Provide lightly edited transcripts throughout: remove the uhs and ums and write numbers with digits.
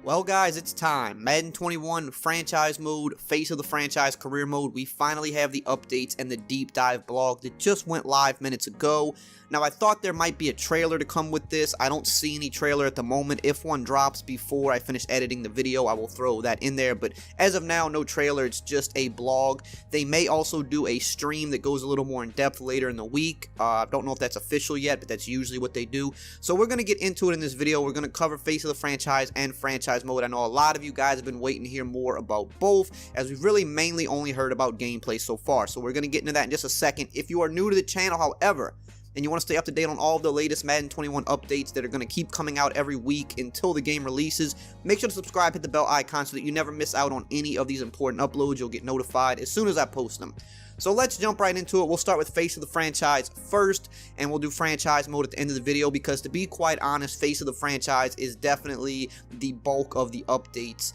Well guys, it's time. Madden 21 franchise mode, face of the franchise career mode. We finally have the updates and the deep dive blog that just went live minutes ago. Now I thought there might be a trailer to come with this. I don't see any trailer at the moment. If one drops before I finish editing the video, I will throw that in there. But as of now, no trailer. It's just a blog. They may also do a stream that goes a little more in depth later in the week. I don't know if that's official yet, but that's usually what they do. So we're going to get into it in this video. We're going to cover face of the franchise and franchise mode. I know a lot of you guys have been waiting to hear more about both, as we've really mainly only heard about gameplay so far. So we're going to get into that in just a second. If you are new to the channel, however, and you want to stay up to date on all of the latest Madden 21 updates that are going to keep coming out every week until the game releases, make sure to subscribe, hit the bell icon so that you never miss out on any of these important uploads. You'll get notified as soon as I post them. So let's jump right into it. We'll start with face of the franchise first, and we'll do franchise mode at the end of the video because, to be quite honest, face of the franchise is definitely the bulk of the updates,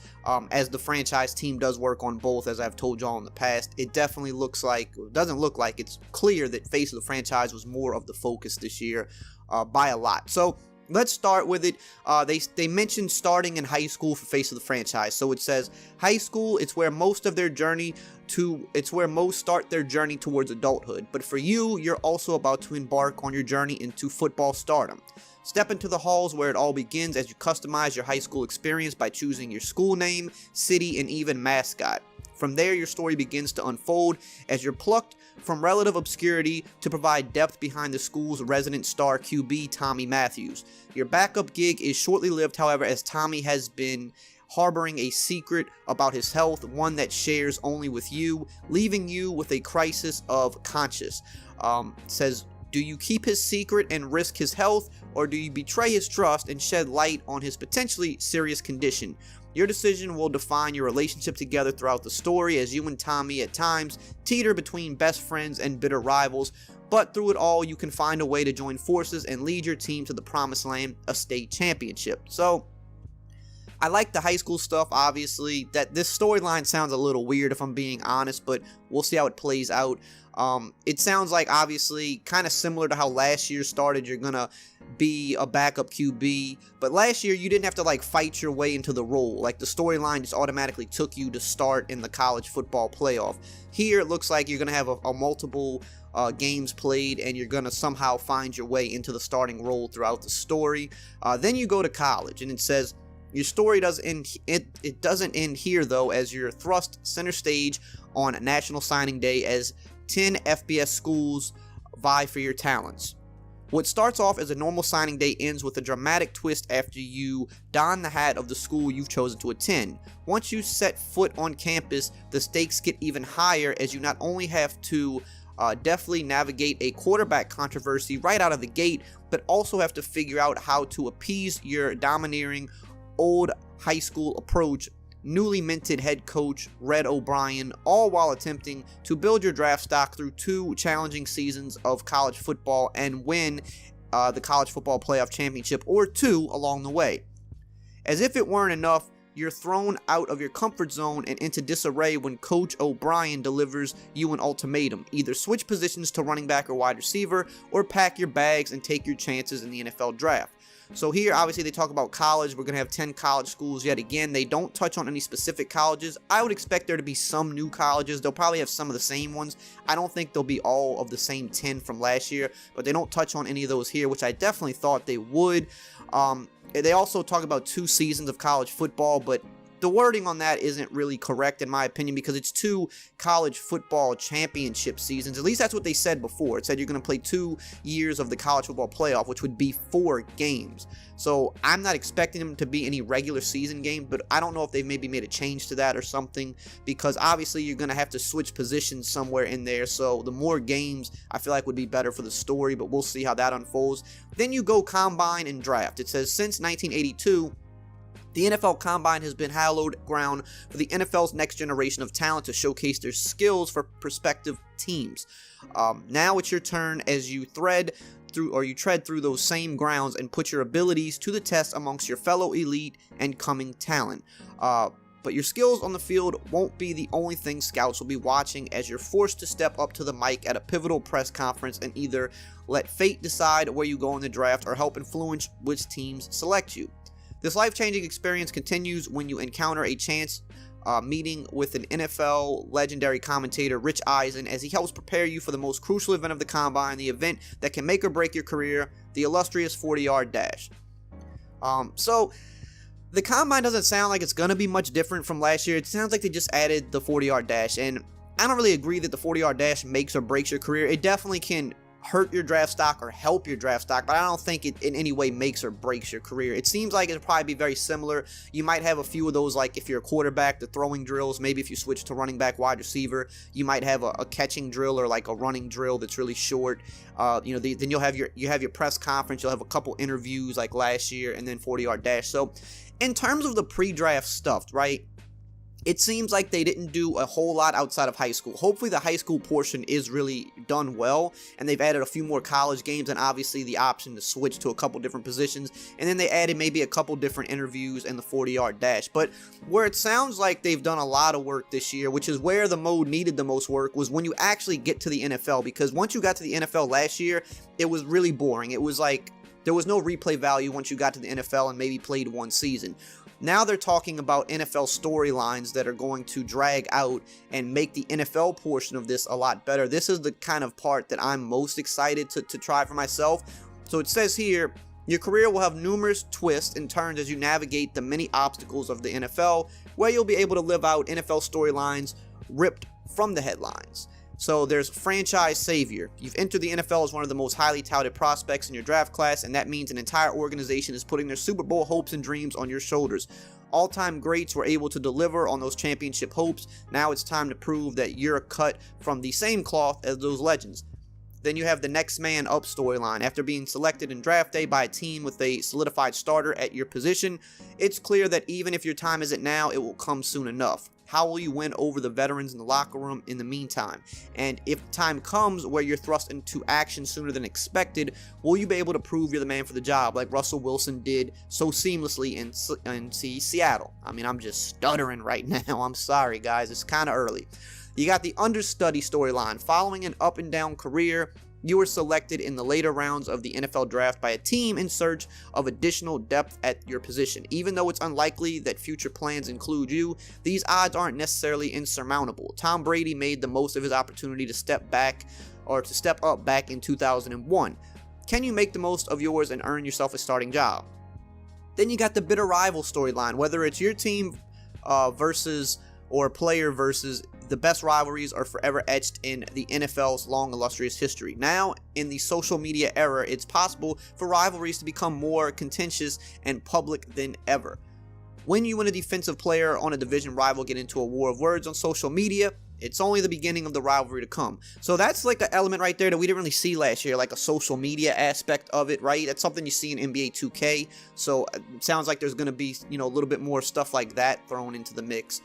as the franchise team does work on both, as I've told y'all in the past. It definitely looks like, doesn't look like, it's clear that face of the franchise was more of the focus this year by a lot. So let's start with it. They mentioned starting in high school for face of the franchise. So it says high school, it's where most start their journey towards adulthood. But for you, you're also about to embark on your journey into football stardom. Step into the halls where it all begins as you customize your high school experience by choosing your school name, city, and even mascot. From there, your story begins to unfold as you're plucked from relative obscurity to provide depth behind the school's resident star QB, Tommy Matthews. Your backup gig is shortly lived, however, as Tommy has been harboring a secret about his health, one that shares only with you, leaving you with a crisis of conscience. Says, do you keep his secret and risk his health, or do you betray his trust and shed light on his potentially serious condition? Your decision will define your relationship together throughout the story, as you and Tommy at times teeter between best friends and bitter rivals, but through it all you can find a way to join forces and lead your team to the promised land, a state championship. So I like the high school stuff, obviously. That this storyline sounds a little weird if I'm being honest, but we'll see how it plays out. It sounds like, obviously, kind of similar to how last year started. You're gonna be a backup QB, but last year you didn't have to like fight your way into the role. Like, the storyline just automatically took you to start in the college football playoff. Here it looks like you're gonna have a multiple games played, and you're gonna somehow find your way into the starting role throughout the story. Then you go to college, and it says your story doesn't end. It doesn't end here though, as you're thrust center stage on National Signing Day as 10 FBS schools vie for your talents. What starts off as a normal signing day ends with a dramatic twist after you don the hat of the school you've chosen to attend. Once you set foot on campus, the stakes get even higher, as you not only have to deftly navigate a quarterback controversy right out of the gate, but also have to figure out how to appease your domineering old high school approach, newly minted head coach Red O'Brien, all while attempting to build your draft stock through 2 challenging seasons of college football and win the college football playoff championship or 2 along the way. As if it weren't enough, you're thrown out of your comfort zone and into disarray when Coach O'Brien delivers you an ultimatum: either switch positions to running back or wide receiver, or pack your bags and take your chances in the NFL draft. So here, obviously, they talk about college. We're going to have 10 college schools yet again. They don't touch on any specific colleges. I would expect there to be some new colleges. They'll probably have some of the same ones. I don't think they'll be all of the same 10 from last year, but they don't touch on any of those here, which I definitely thought they would. They also talk about 2 seasons of college football, but the wording on that isn't really correct in my opinion, because it's 2 college football championship seasons. At least that's what they said before. It said you're going to play 2 years of the college football playoff, which would be 4 games. So I'm not expecting them to be any regular season games, but I don't know if they've maybe made a change to that or something, because obviously you're going to have to switch positions somewhere in there. So the more games I feel like would be better for the story, but we'll see how that unfolds. Then you go combine and draft. It says since 1982, the NFL Combine has been hallowed ground for the NFL's next generation of talent to showcase their skills for prospective teams. Now it's your turn as you tread through those same grounds and put your abilities to the test amongst your fellow elite and coming talent. But your skills on the field won't be the only thing scouts will be watching, as you're forced to step up to the mic at a pivotal press conference and either let fate decide where you go in the draft or help influence which teams select you. This life-changing experience continues when you encounter a chance meeting with an NFL legendary commentator, Rich Eisen, as he helps prepare you for the most crucial event of the Combine, the event that can make or break your career, the illustrious 40-yard dash. So the Combine doesn't sound like it's going to be much different from last year. It sounds like they just added the 40-yard dash, and I don't really agree that the 40-yard dash makes or breaks your career. It definitely can hurt your draft stock or help your draft stock, but I don't think it in any way makes or breaks your career. It seems like it'll probably be very similar. You might have a few of those, like if you're a quarterback, the throwing drills. Maybe if you switch to running back, wide receiver, you might have a catching drill or like a running drill that's really short. Then you'll have your press conference. You'll have a couple interviews like last year, and then 40-yard dash. So in terms of the pre-draft stuff, right, it seems like they didn't do a whole lot outside of high school. Hopefully the high school portion is really done well, and they've added a few more college games and obviously the option to switch to a couple different positions, and then they added maybe a couple different interviews and the 40-yard dash. But where it sounds like they've done a lot of work this year, which is where the mode needed the most work, was when you actually get to the NFL, because once you got to the NFL last year, it was really boring. It was like there was no replay value once you got to the NFL and maybe played one season. Now they're talking about NFL storylines that are going to drag out and make the NFL portion of this a lot better. This is the kind of part that I'm most excited to try for myself. So it says here, your career will have numerous twists and turns as you navigate the many obstacles of the NFL, where you'll be able to live out NFL storylines ripped from the headlines. So there's franchise savior. You've entered the NFL as one of the most highly touted prospects in your draft class, and that means an entire organization is putting their Super Bowl hopes and dreams on your shoulders. All-time greats were able to deliver on those championship hopes. Now it's time to prove that you're cut from the same cloth as those legends. Then you have the next man up storyline. After being selected in draft day by a team with a solidified starter at your position, it's clear that even if your time isn't now, it will come soon enough. How will you win over the veterans in the locker room in the meantime? And if time comes where you're thrust into action sooner than expected, will you be able to prove you're the man for the job like Russell Wilson did so seamlessly in Seattle? I mean, I'm just stuttering right now. I'm sorry, guys. It's kind of early. You got the understudy storyline. Following an up and down career, you were selected in the later rounds of the NFL draft by a team in search of additional depth at your position. Even though it's unlikely that future plans include you, these odds aren't necessarily insurmountable. Tom Brady made the most of his opportunity to step up back in 2001. Can you make the most of yours and earn yourself a starting job? Then you got the bitter rival storyline. Whether it's your team versus or player versus, the best rivalries are forever etched in the NFL's long illustrious history. Now, in the social media era, it's possible for rivalries to become more contentious and public than ever. When you and a defensive player on a division rival get into a war of words on social media, it's only the beginning of the rivalry to come. So that's like an element right there that we didn't really see last year, like a social media aspect of it, right? That's something you see in NBA 2K. So it sounds like there's going to be, a little bit more stuff like that thrown into the mix.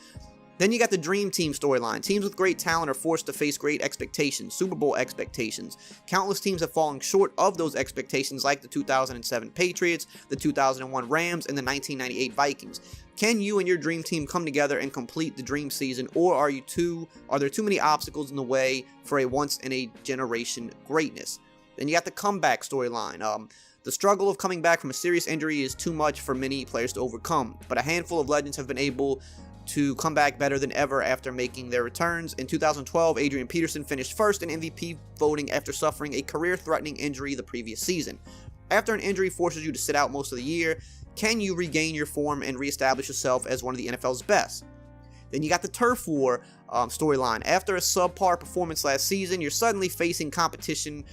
Then you got the Dream Team storyline. Teams with great talent are forced to face great expectations, Super Bowl expectations. Countless teams have fallen short of those expectations, like the 2007 Patriots, the 2001 Rams, and the 1998 Vikings. Can you and your Dream Team come together and complete the dream season, or are there too many obstacles in the way for a once-in-a-generation greatness? Then you got the comeback storyline. The struggle of coming back from a serious injury is too much for many players to overcome, but a handful of legends have been able to come back better than ever after making their returns. In 2012, Adrian Peterson finished first in MVP voting after suffering a career-threatening injury the previous season. After an injury forces you to sit out most of the year, can you regain your form and reestablish yourself as one of the NFL's best? Then you got the turf war storyline. After a subpar performance last season, you're suddenly facing competition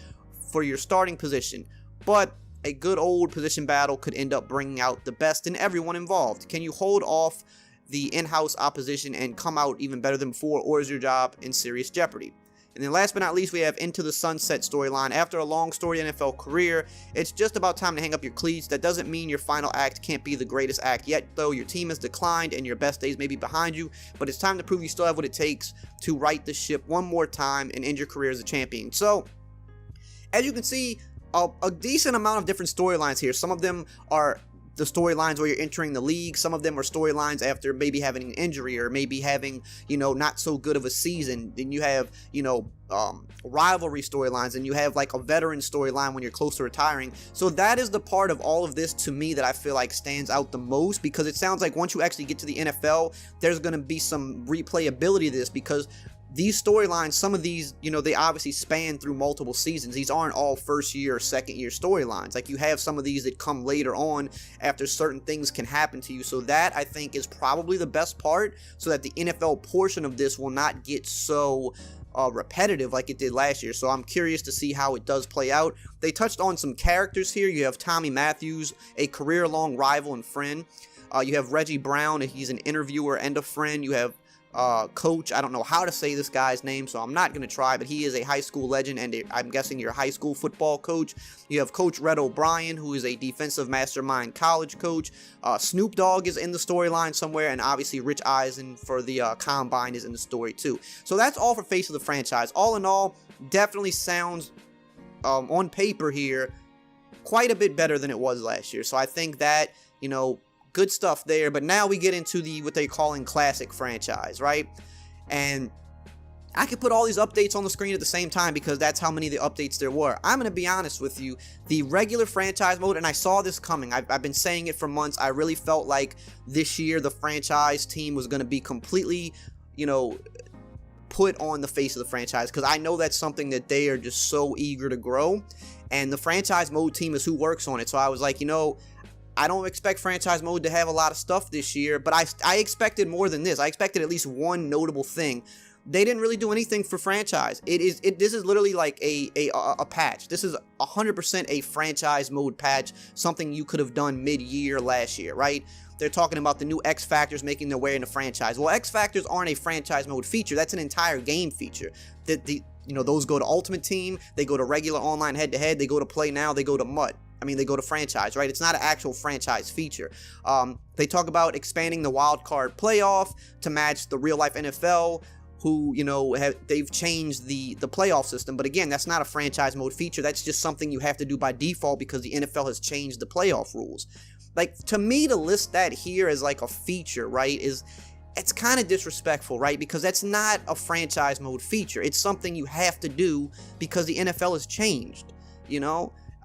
for your starting position, but a good old position battle could end up bringing out the best in everyone involved. Can you hold off the in-house opposition and come out even better than before, or is your job in serious jeopardy? And then last but not least, we have Into the Sunset storyline. After a long storied NFL career, it's just about time to hang up your cleats. That doesn't mean your final act can't be the greatest act yet, though. Your team has declined and your best days may be behind you, but it's time to prove you still have what it takes to right the ship one more time and end your career as a champion. So, as you can see, a decent amount of different storylines here. Some of them are the storylines where you're entering the league. Some of them are storylines after maybe having an injury or maybe having, not so good of a season. Then you have, rivalry storylines, and you have like a veteran storyline when you're close to retiring. So that is the part of all of this to me that I feel like stands out the most, because it sounds like once you actually get to the NFL, there's going to be some replayability to this, because these storylines, some of these, they obviously span through multiple seasons. These aren't all first year or second year storylines. Like, you have some of these that come later on after certain things can happen to you. So that, I think, is probably the best part, so that the NFL portion of this will not get so repetitive like it did last year. So I'm curious to see how it does play out. They touched on some characters here. You have Tommy Matthews, a career-long rival and friend. You have Reggie Brown, he's an interviewer and a friend. You have Coach, I don't know how to say this guy's name, so I'm not going to try, but he is a high school legend, and I'm guessing you're a high school football coach. You have Coach Red O'Brien, who is a defensive mastermind college coach. Snoop Dogg is in the storyline somewhere, and obviously Rich Eisen for the Combine is in the story too. So that's all for Face of the Franchise. All in all, definitely sounds, on paper here, quite a bit better than it was last year. So I think that, good stuff there. But now we get into what they're calling classic franchise, right? And I could put all these updates on the screen at the same time, because that's how many of the updates there were. I'm going to be honest with you, the regular franchise mode, and I saw this coming, I've been saying it for months, I really felt like this year the franchise team was going to be completely, put on the face of the franchise, because I know that's something that they are just so eager to grow, and the franchise mode team is who works on it. So I was like, I don't expect franchise mode to have a lot of stuff this year, but I expected more than this. I expected at least one notable thing. They didn't really do anything for franchise. This is literally like a patch. This is 100% a franchise mode patch, something you could have done mid-year last year, right? They're talking about the new X Factors making their way into franchise. Well, X Factors aren't a franchise mode feature. That's an entire game feature. Those go to Ultimate Team, they go to regular online head-to-head, they go to Play Now, they go to MUT. They go to franchise, right? It's not an actual franchise feature. They talk about expanding the wild card playoff to match the real life NFL, who, they've changed the playoff system. But again, that's not a franchise mode feature. That's just something you have to do by default because the NFL has changed the playoff rules. Like, to me, to list that here as like a feature, right, it's kind of disrespectful, right? Because that's not a franchise mode feature. It's something you have to do because the NFL has changed,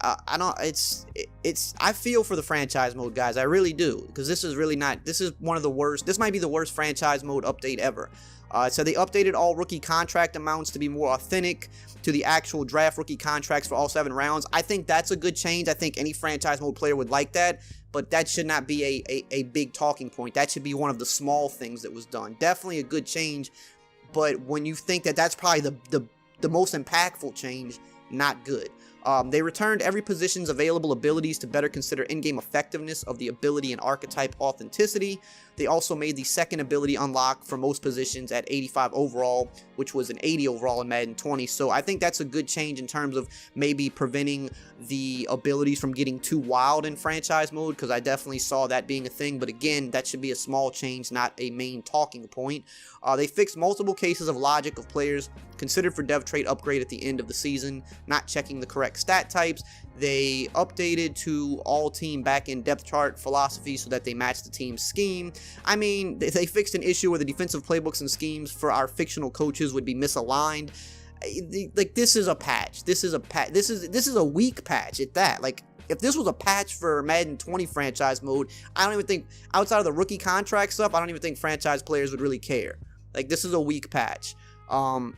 I feel for the franchise mode guys, I really do, because this is one of the worst, this might be the worst franchise mode update ever. So they updated all rookie contract amounts to be more authentic to the actual draft rookie contracts for all 7 rounds. I think that's a good change. I think any franchise mode player would like that, but that should not be a big talking point. That should be one of the small things that was done. Definitely a good change, but when you think that that's probably the most impactful change, not good. They returned every position's available abilities to better consider in-game effectiveness of the ability and archetype authenticity. They also made the second ability unlock for most positions at 85 overall, which was an 80 overall in Madden 20. So I think that's a good change in terms of maybe preventing the abilities from getting too wild in franchise mode, because I definitely saw that being a thing. But again, that should be a small change, not a main talking point. They fixed multiple cases of logic of players considered for dev trait upgrade at the end of the season, not checking the correct stat types. They updated to all team back-end depth chart philosophy so that they match the team's scheme. They fixed an issue where the defensive playbooks and schemes for our fictional coaches would be misaligned. Like, this is a patch. This is a weak patch at that. Like, if this was a patch for Madden 20 franchise mode, I don't even think, outside of the rookie contract stuff, I don't even think franchise players would really care. Like, this is a weak patch. I'm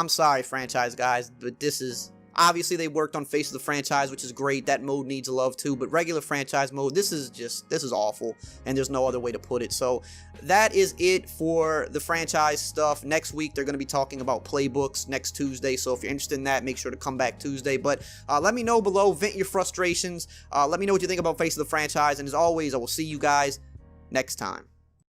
sorry, franchise guys, but this is, obviously they worked on Face of the Franchise, which is great. That mode needs love too, but regular franchise mode, this is awful, and there's no other way to put it. So that is it for the franchise stuff. Next week, they're going to be talking about playbooks next Tuesday, so if you're interested in that, make sure to come back Tuesday. But let me know below, vent your frustrations, let me know what you think about Face of the Franchise, and as always, I will see you guys next time.